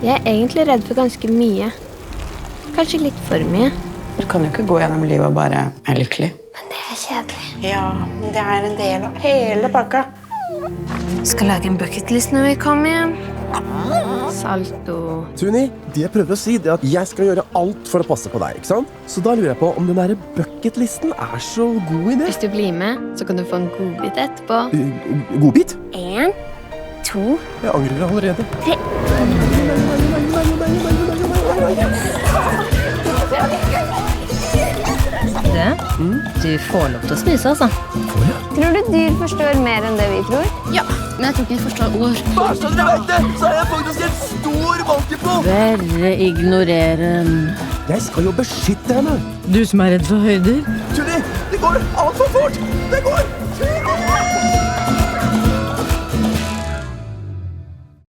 Jeg er egentlig redd for ganske mye. Kanskje litt for mye. Du kan jo ikke gå gjennom livet og bare være lykkelig. Men det er kjedelig. Ja, men det er en del av hele pakka. Skal lage en bucketlist når vi kommer hjem. Salto. Tuni, det jeg prøver å si, det er at jeg skal gjøre alt for å passe på deg, ikke sant? Så da lurer jeg på om den der bucketlisten er så god idé. Hvis du blir med, så kan du få en godbit etterpå. Godbit? 1, 2, Jeg angrer allerede. 3. Du får lov til å snuse, altså. Tror du dyr forstår mer enn det vi tror? Ja, men jeg tror ikke de forstår ord. Bare så dere vet det, så er jeg faktisk en stor valgtype. Bare ignorere den. Jeg skal jo beskytte henne. Du som er redd for høyder. Tuni, det går alt for fort. Det går